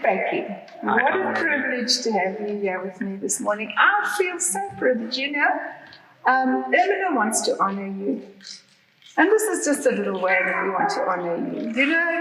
Paquet. What a privilege to have you here with me this morning. I feel so privileged, you know. Elmarie wants to honor you. And this is just a little way that we want to honor you. You know,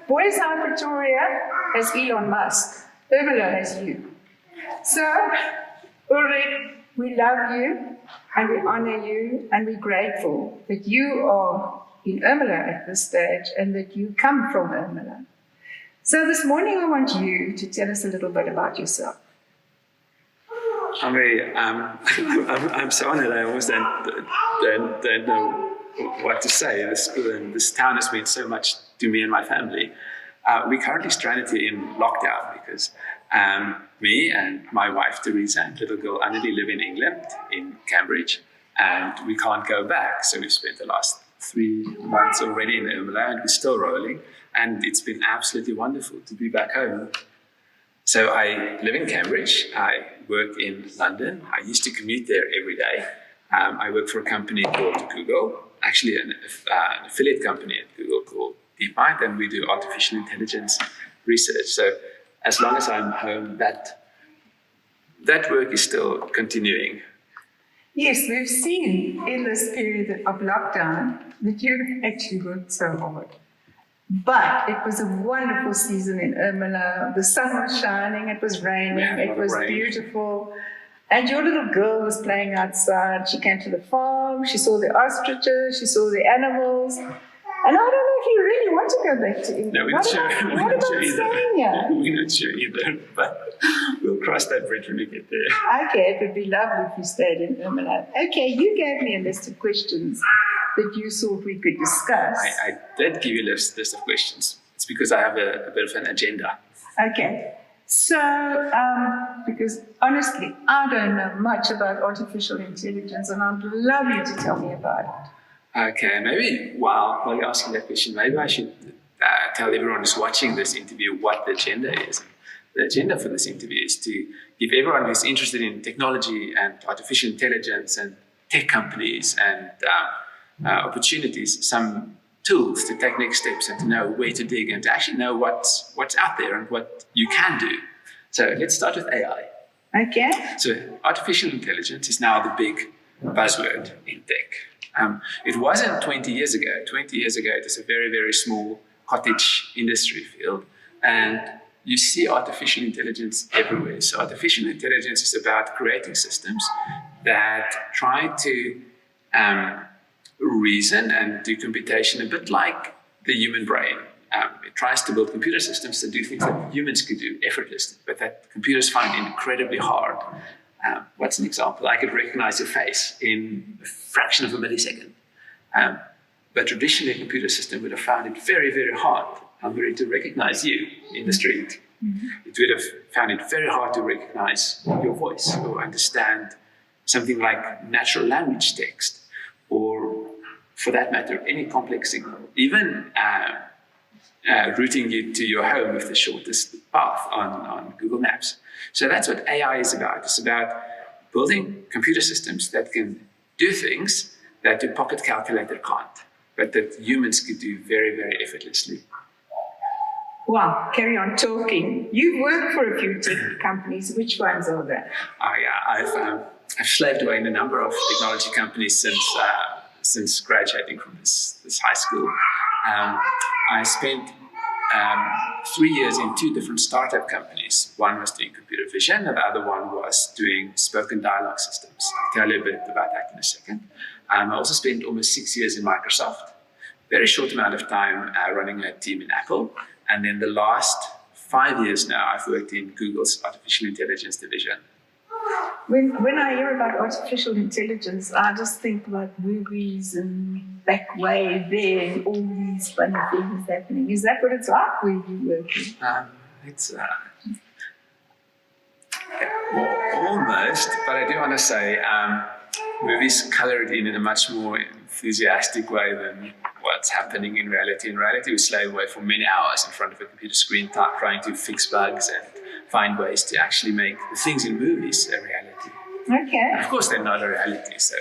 Boys High Pretoria has Elon Musk. Elmarie has you. So, Ulrich, we love you and we honor you and we're grateful that you are in Elmarie at this stage and that you come from Elmarie. So this morning I want you to tell us a little bit about yourself. I'm so honored. I almost don't know what to say. This town has meant so much to me and my family. We're currently stranded here in lockdown because me and my wife Teresa and little girl Annelie live in England, in Cambridge, and we can't go back. So we've spent the last 3 months already in Elmarie and we're still rolling. And it's been absolutely wonderful to be back home. So I live in Cambridge. I work in London. I used to commute there every day. I work for a company called Google, actually an affiliate company at Google called DeepMind, and we do artificial intelligence research. So as long as I'm home, that work is still continuing. Yes, we've seen in this period of lockdown that you've actually worked so hard. But it was a wonderful season in Elmarie. The sun was shining, it was raining, it was beautiful. And your little girl was playing outside. She came to the farm, she saw the ostriches, she saw the animals. And I don't know if you really want to go back to England. No, we're not sure. What about staying here? We're not sure either, but we'll cross that bridge when we get there. Okay, it would be lovely if you stayed in Elmarie. Okay, you gave me a list of questions that you thought we could discuss. I did give you a list of questions. It's because I have a bit of an agenda. Okay. So, because honestly, I don't know much about artificial intelligence, and I'd love you to tell me about it. Okay, maybe while you're asking that question, maybe I should tell everyone who's watching this interview what the agenda is. The agenda for this interview is to give everyone who's interested in technology and artificial intelligence and tech companies and opportunities some tools to take next steps and to know where to dig and to actually know what's out there and what you can do. So let's start with AI. Okay. So artificial intelligence is now the big buzzword in tech. It wasn't 20 years ago. 20 years ago, it was a very, very small cottage industry field. And you see artificial intelligence everywhere. So artificial intelligence is about creating systems that try to reason and do computation a bit like the human brain. It tries to build computer systems that do things that humans could do effortlessly, but that computers find incredibly hard. What's an example? I could recognize your face in a fraction of a millisecond. But traditionally, a computer system would have found it very, very hard, Elmarie, to recognize you in the street. Mm-hmm. It would have found it very hard to recognize your voice or understand something like natural language text, or for that matter, any complex signal, even routing you to your home with the shortest path on Google Maps. So that's what AI is about. It's about building computer systems that can do things that a pocket calculator can't, but that humans could do very, very effortlessly. Wow, carry on talking. You've worked for a few tech companies. Which ones are they? I've slaved away in a number of technology companies since graduating from this high school. I spent 3 years in 2 different startup companies. One was doing computer vision, and the other one was doing spoken dialogue systems. I'll tell you a bit about that in a second. I also spent almost 6 years in Microsoft, very short amount of time running a team in Apple. And then the last 5 years now, I've worked in Google's artificial intelligence division. When I hear about artificial intelligence, I just think about movies and back way there and all these funny things happening. Is that what it's like where you work? It's almost, but I do want to say movies color it in a much more enthusiastic way than what's happening in reality. In reality, we slave away for many hours in front of a computer screen trying to fix bugs and find ways to actually make the things in movies a reality. Okay. And of course, they're not a reality, so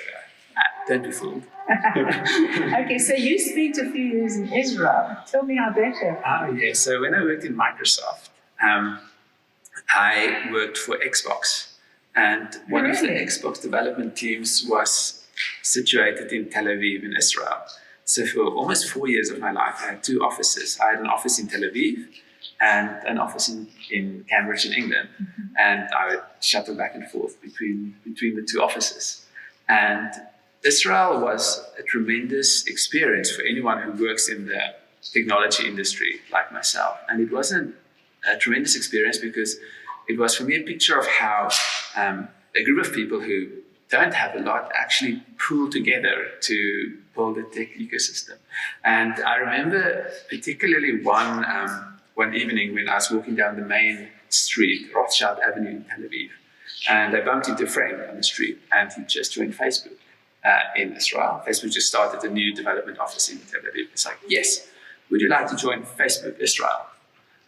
don't be fooled. Okay, so you spent a few years in Israel. Tell me how that happened. Yeah. So when I worked in Microsoft, I worked for Xbox, and one of the Really? Xbox development teams was situated in Tel Aviv in Israel. So for almost 4 years of my life, I had two offices. I had an office in Tel Aviv and an office in Cambridge in England. And I would shuttle back and forth between the two offices. And Israel was a tremendous experience for anyone who works in the technology industry like myself. And it wasn't a tremendous experience because it was for me a picture of how a group of people who don't have a lot actually pool together to build a tech ecosystem. And I remember particularly one evening when I was walking down the main street, Rothschild Avenue in Tel Aviv, and I bumped into a friend on the street, and he just joined Facebook in Israel. Facebook just started a new development office in Tel Aviv. It's like, yes, would you like to join Facebook Israel?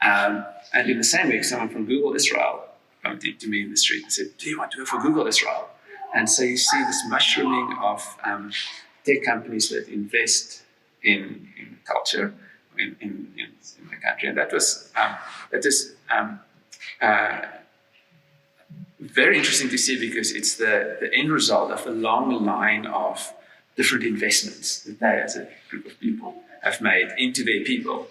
And in the same week, someone from Google Israel bumped into me in the street and said, do you want to work for Google Israel? And so you see this mushrooming of tech companies that invest in culture in the country. And that was very interesting to see because it's the end result of a long line of different investments that they as a group of people have made into their people,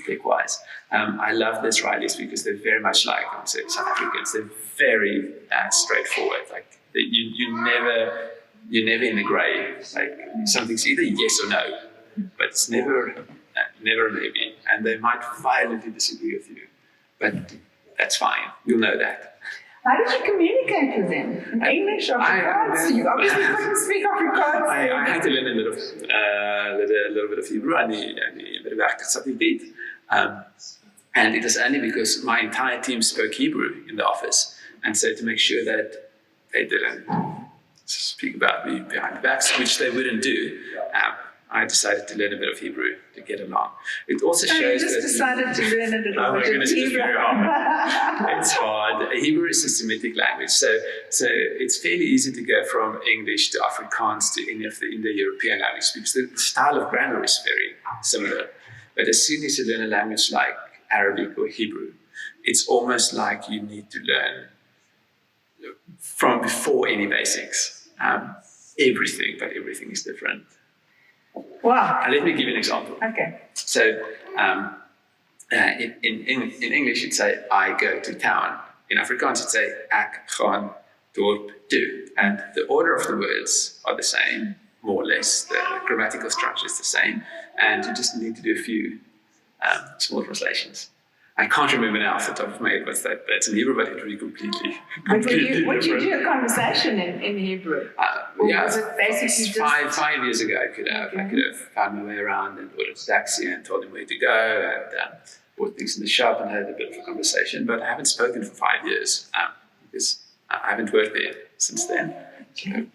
tech-wise. I love the Israelis because they're very much like South Africans. They're very straightforward. Like you're never in the grey. Like something's either yes or no, but it's never a maybe. And they might violently disagree with you, but that's fine. You'll know that. How did you communicate with them? In English or Afrikaans? You obviously couldn't speak Afrikaans. I had to learn a little bit of Hebrew. I knew a bit of Aksativit. And it was only because my entire team spoke Hebrew in the office. And so to make sure that they didn't speak about me behind the backs, which they wouldn't do, I decided to learn a bit of Hebrew to get along. It also shows you just decided to learn a little bit of Hebrew. It's hard. Hebrew is a Semitic language, so it's fairly easy to go from English to Afrikaans to any of the Indo-European languages because the style of grammar is very similar. But as soon as you learn a language like Arabic or Hebrew, it's almost like you need to learn from before any basics. Everything, but everything is different. Wow. And let me give you an example. Okay. So in English, you'd say, I go to town. In Afrikaans, you'd say, ek gaan dorp toe. And the order of the words are the same, more or less. The grammatical structure is the same. And you just need to do a few small translations. I can't remember now off the top of my head what's that's in Hebrew, but it would be completely would you do a conversation in Hebrew? Yeah, was it basically just... 5 years ago, I could have found my way around and ordered a taxi and told him where to go and bought things in the shop and had a bit of a conversation. But I haven't spoken for 5 years because I haven't worked there since then. So,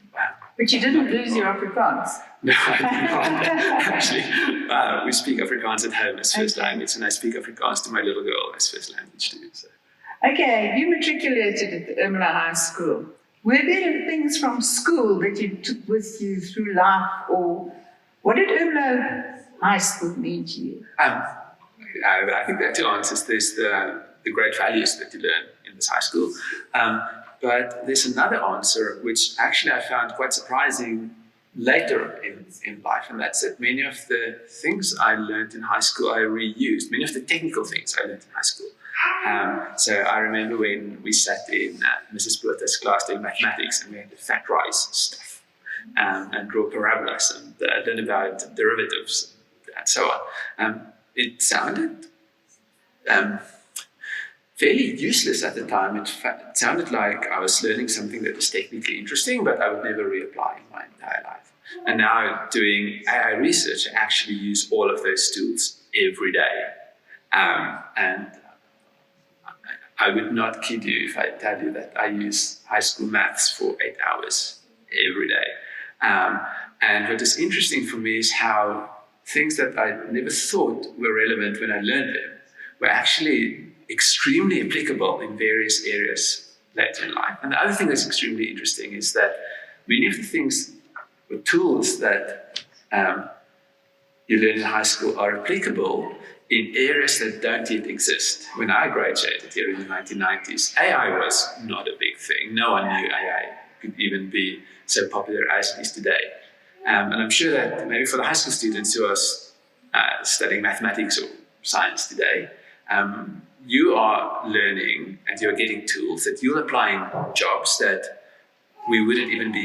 But you didn't lose your Afrikaans? No, I did not. Actually, we speak Afrikaans at home as first language, and I speak Afrikaans to my little girl as first language too. So. Okay, you matriculated at the Elmarie High School. Were there things from school that you took with you through life, or what did Elmarie High School mean to you? I think there are two answers. There's the great values that you learn in this high school. But there's another answer, which actually I found quite surprising later in life, and that's that many of the things I learned in high school I reused, many of the technical things I learned in high school. So I remember when we sat in Mrs. Botha's class doing mathematics and we had to factorize stuff and draw parabolas and learn about derivatives and so on. It sounded fairly useless at the time. It sounded like I was learning something that was technically interesting, but I would never reapply in my entire life. And now doing AI research, I actually use all of those tools every day. And I would not kid you if I tell you that I use high school maths for 8 hours every day. And what is interesting for me is how things that I never thought were relevant when I learned them were actually extremely applicable in various areas later in life. And the other thing that's extremely interesting is that many of the things or tools that you learn in high school are applicable in areas that don't yet exist. When I graduated here in the 1990s, AI was not a big thing. No one knew AI could even be so popular as it is today. And I'm sure that maybe for the high school students who are studying mathematics or science today, you are learning and you're getting tools that you'll apply in jobs that we wouldn't even be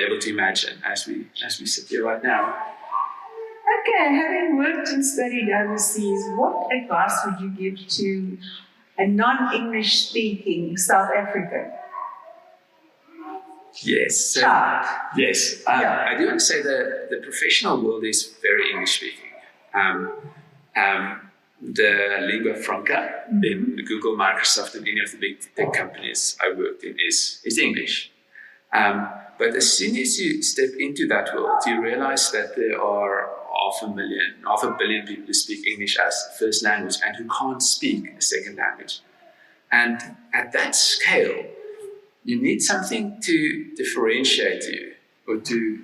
able to imagine as we sit here right now. Okay, having worked and studied overseas, what advice would you give to a non-English speaking South African? Yes. Yes. I do want to say that the professional world is very English speaking. The lingua franca in Google, Microsoft, and any of the big tech companies I worked in is English. But as soon as you step into that world, you realize that there are 500 million people who speak English as first language and who can't speak a second language. And at that scale, you need something to differentiate you or to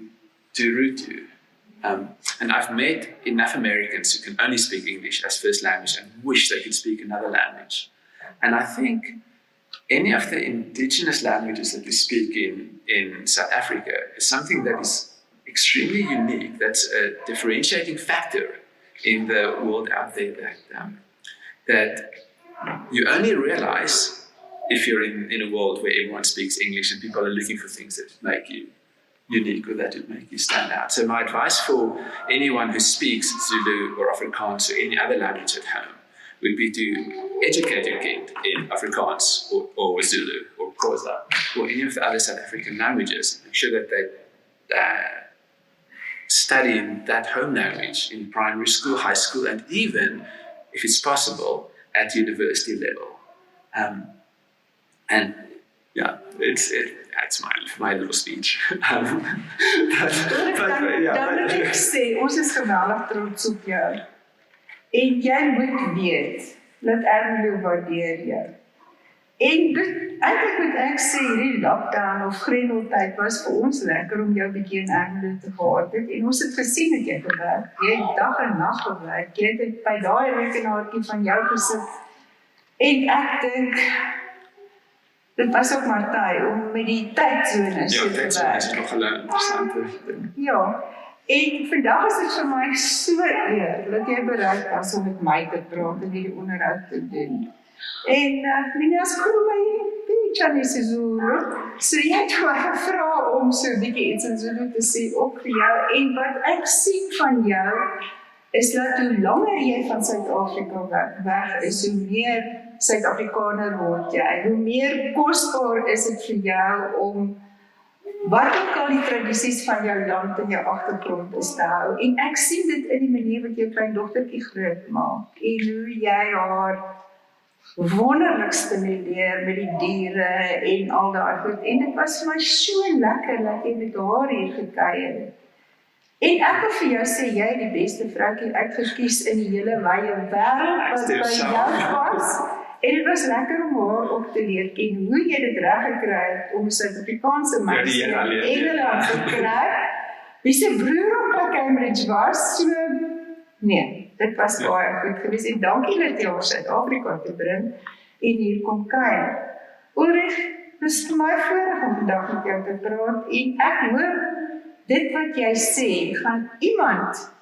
root you. And I've met enough Americans who can only speak English as first language and wish they could speak another language. And I think any of the indigenous languages that we speak in South Africa is something that is extremely unique. That's a differentiating factor in the world out there that you only realize if you're in a world where everyone speaks English and people are looking for things that make you unique or that would make you stand out. So my advice for anyone who speaks Zulu or Afrikaans or any other language at home would be to educate your kid in Afrikaans or Zulu or Xhosa or any of the other South African languages. Make sure that they study in that home language in primary school, high school, and even, if it's possible, at university level. And yeah, it's my little speech. Dan moet ek sê, ons is geweldig trots op jou. En jy moet weet, dat Ermelo waardeer jou. En eintlik moet ek sê, hierdie lockdown of grendeltyd was vir ons lekker om jou bietjie in Ermelo te gehad het. En ons het gesien dat jy gewerk. Jy het dag en nag gewerk. Jy het by daai rekenaartjie van jou gesit. En ek dink, dit was ook maar tyd om met die tydzones te werk. Ja, tydzones is nog 'n interessante ding. Ja, en vandag is dit vir my so eer dat jy bereid was om met my te praat en hierdie onderhoud te doen. En meneer Skroei, Pichani Sizulu, so jy het my gevra om so 'n bietjie iets in Zulu te sê ook vir jou. En wat ek sien van jou is dat hoe langer jy van Suid-Afrika weg is, hoe meer Suid-Afrikaner word jy. Hoe meer kosbaar is dit vir jou om wat ook al die tradisies van jou land en jou agtergrond is te hou. En ek sien dit in die manier wat jou kleindogtertjie groot maak en hoe jy haar wonderlik stimuleer met die diere en al daai goed. En dit was vir my so lekker dat jy met haar hier gekuier het. En ek wil vir jou sê, jy het die beste vroukie uitgekies in die hele wye wêreld wat by jou was. En dit was lekker om haar op te leer ken hoe jy dit reg gekry het om 'n Suid-Afrikaanse meisie in Engeland te kry. Wie se broer op by Cambridge was, so nee, dit was baie goed geweest. En dankie dat jy haar Suid-Afrika te bring en hier kom kuier. Ulrich, dit is vir my voorreg om vandag met jou te praat en ek hoop dit wat jy sê gaan iemand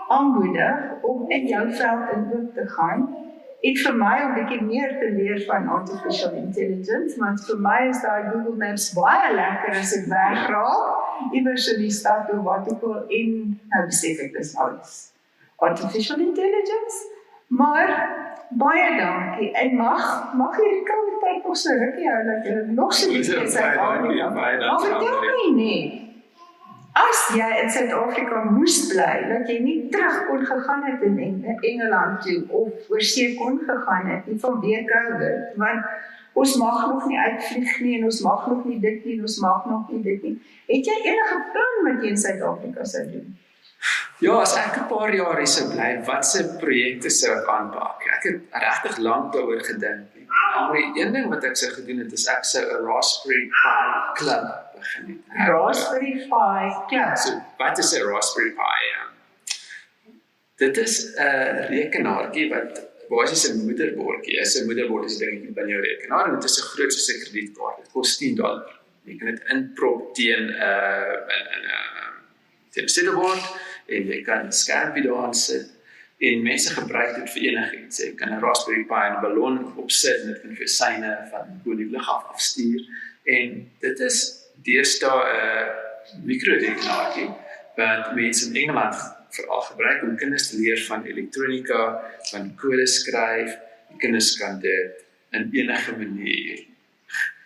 aanmoedig om in jou veld in ook te gaan. En vir my om 'n bietjie meer te leer van artificial intelligence, want vir my is daai Google Maps baie lekker as ek wegraak, iewers in die stad of wat ook al, en nou besef ek dis alles artificial intelligence, maar baie dankie, en mag hierdie koue tyd nog so rukkie hou, dat jy nog so bietjie in Suid-Afrika, maar vertel my nie, as jy in Suid-Afrika moes bly, dat jy nie terug kon gegaan het in Engeland toe, of oorsee kon gegaan het, nie vanweer COVID, want ons mag nog nie uitvlieg nie, en ons mag nog nie dit nie, en ons mag nog nie dit nie. Het jy enige plan wat jy in Suid-Afrika sou doen? Ja, as ek 'n paar jaar hier sou bly, watse projekte sou ek aanpak? Ek het regtig lank daaroor gedink. Die een ding wat ek sou gedoen het, is ek sou 'n Raspberry Pi Club begin het. Raspberry Pi Club? So, wat is 'n Raspberry Pi? Dit is 'n rekenaartjie wat basies 'n moederbordjie is. 'n Moederbord is 'n dingetjie binne jou rekenaar en dit is so groot soos 'n kredietkaart. Dit kos $10. Jy kan dit inprop teen 'n sidebord en jy kan 'n skermpie daaraan sit. En mense gebruik dit vir enigiets. Jy kan 'n Raspberry Pi en 'n ballon opsit en dit kan vir syne van bo die lug af afstuur. En dit is deesdae 'n mikrorekenaartjie wat mense in Engeland veral gebruik om kinders te leer van elektronika, van kode skryf. Die kinders kan dit in enige manier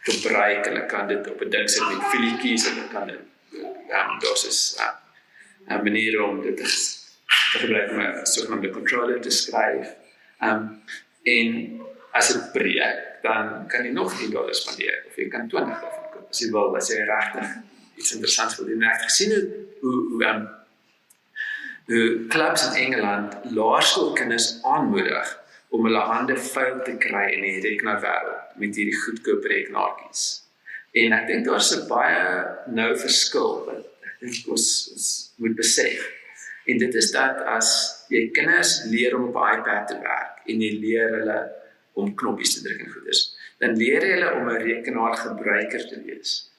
gebruik. Hulle kan dit op 'n ding sit met filletjies, hulle kan dit daar's is 'n manier om dit te gebruik om 'n sogenaamde controller te skryf. En as dit breek, dan kan jy nog $10 spandeer of jy kan 20 daarvan koop. As jy wil, as jy regtig iets interessants wil doen. Ek het gesien hoe clubs in Engeland laerskoolkinders aanmoedig om hulle hande vuil te kry in die rekenaarwêreld met hierdie goedkoop rekenaartjies. En ek dink daar's 'n baie nou verskil wat ek dink ons moet besef. En dit is dat as jy kinders leer om op 'n iPad te werk en jy leer hulle om knoppies te druk en goeders, dan leer jy hulle om 'n rekenaargebruiker te wees.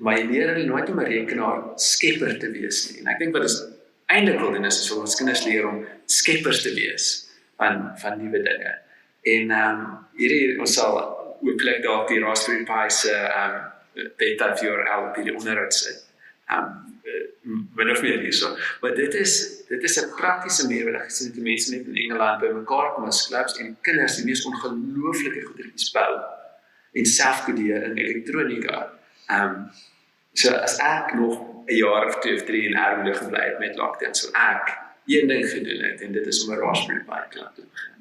Maar jy leer hulle nooit om 'n rekenaarskepper te wees nie. En ek dink wat ons eintlik wil doen is vir ons kinders leer om skeppers te wees van nuwe dinge. En hierdie ons sal hooplik dalk die Raspberry Pi se beta URL op die onderhoud sit. Min of meer hierso. Maar dit is 'n praktiese manier wat ek gesien het mense net in Engeland by mekaar kom as clubs en kinders die mees ongelooflike goedertjies bou en self kodeer in elektronika. So as ek nog 'n jaar of 2 of 3 in armoede gebly het met lockdown, sal ek een ding gedoen het en dit is om 'n Raspberry Pi club te begin.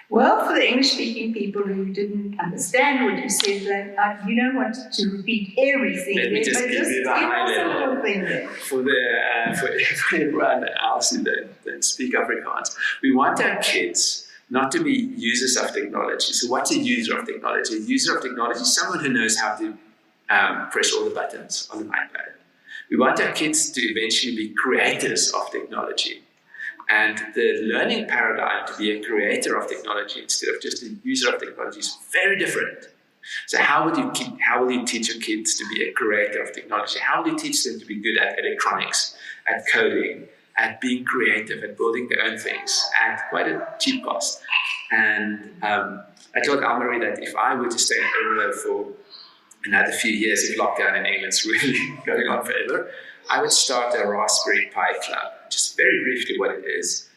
Well, for the English-speaking people who didn't understand what you said, then you don't want to repeat everything. Let me there, just but give you the high level. thing there. For everyone else who don't speak Afrikaans, we want our kids not to be users of technology. So what's a user of technology? A user of technology is someone who knows how to press all the buttons on an iPad. We want our kids to eventually be creators of technology. And the learning paradigm to be a creator of technology instead of just a user of technology is very different. So how will you teach your kids to be a creator of technology? How will you teach them to be good at electronics, at coding, at being creative, at building their own things at quite a cheap cost? And I told Elmarie that if I were to stay in Ermelo for another few years, if lockdown in England's really going on forever, I would start a Raspberry Pi club. Just very briefly what it is.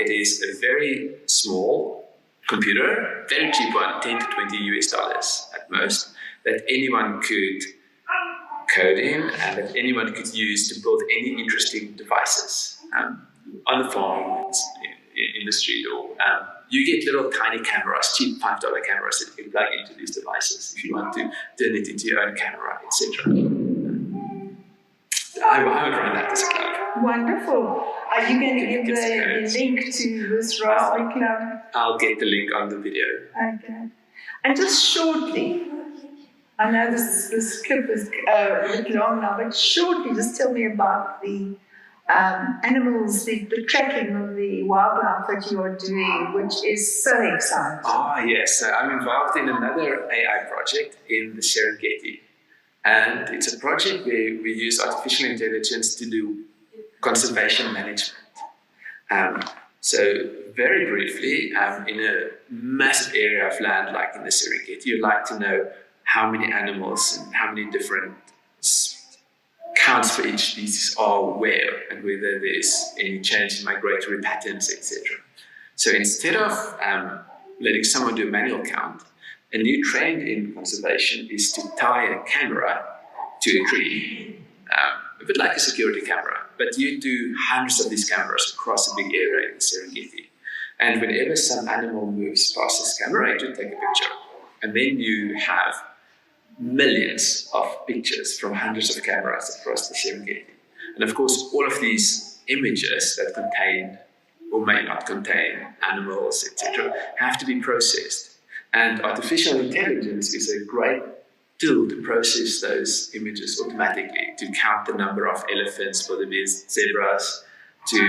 It is a very small computer, very cheap one, 10 to 20 US dollars at most, that anyone could code in and that anyone could use to build any interesting devices on the farm, in the street, or you get little tiny cameras, cheap $5 cameras that you can plug into these devices if you want to turn it into your own camera, etc. I would run that as a club. Wonderful. Are you going to give the link to this Raspberry Club? I'll get the link on the video. Okay. And just shortly, I know this clip is a bit long now, but shortly, just tell me about the animals, the tracking of the wildlife that you are doing, which is so exciting. Oh, yes. So I'm involved in another AI project in the Serengeti. And it's a project where we use artificial intelligence to do conservation management. So very briefly, in a massive area of land like in the Serengeti, you'd like to know how many animals and how many different counts for each species are where and whether there's any change in migratory patterns, etc. So instead of letting someone do a manual count, a new trend in conservation is to tie a camera to a tree, a bit like a security camera, but you do hundreds of these cameras across a big area in the Serengeti. And whenever some animal moves past this camera, you take a picture. And then you have millions of pictures from hundreds of cameras across the Serengeti. And of course, all of these images that contain or may not contain animals, etc., have to be processed. And artificial intelligence is a great tool to process those images automatically, to count the number of elephants, wildebeest, zebras, to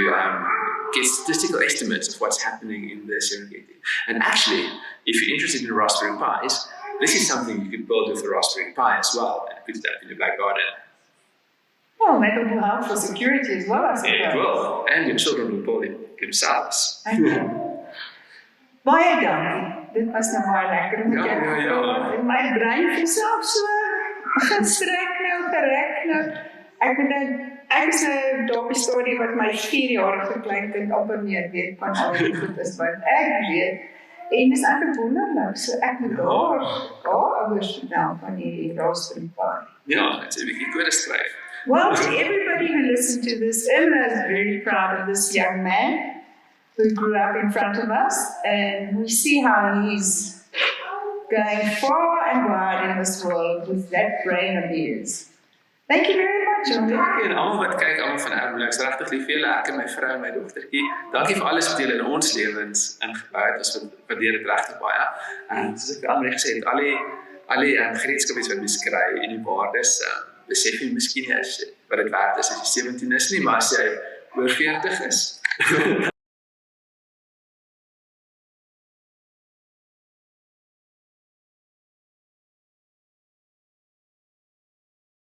get statistical estimates of what's happening in the Serengeti. And actually, if you're interested in Raspberry Pis, this is something you could build with a Raspberry Pi as well, and put it up in your back garden. Well, that will help for security as well, I suppose. It will, and your children will build it themselves. Okay. Baie dankie. Dit was nou baie lekker om met jou te praat. En my brein voel self so gestrek nou, gerek nou. Ek is 'n dopie storie wat my 4-jarige kleinkind amper meer weet van al die goed is wat ek weet. En dis eintlik wonderlik. So ek moet daar ouers vertel van die Raspberry Pi. Ja, dit is 'n bietjie kode skryf. Well, to everybody who listened to this, Emma is very proud of this young man who grew up in front of us, and we see how he's going far and wide in this world with that brain of his. Thank you very much, Ulrich. En almal wat kyk, almal van Elmarie, ek's regtig lief vir julle, ek en my vrou en my dogtertjie. Dankie vir alles wat julle in ons lewens ingebou het. Ons waardeer dit regtig baie. En soos ek Elmarie gesê het, al die gereedskap wat mens kry en die waardes, besef jy miskien nie wat dit werd is as jy 17 is nie, maar as jy oor 40 is.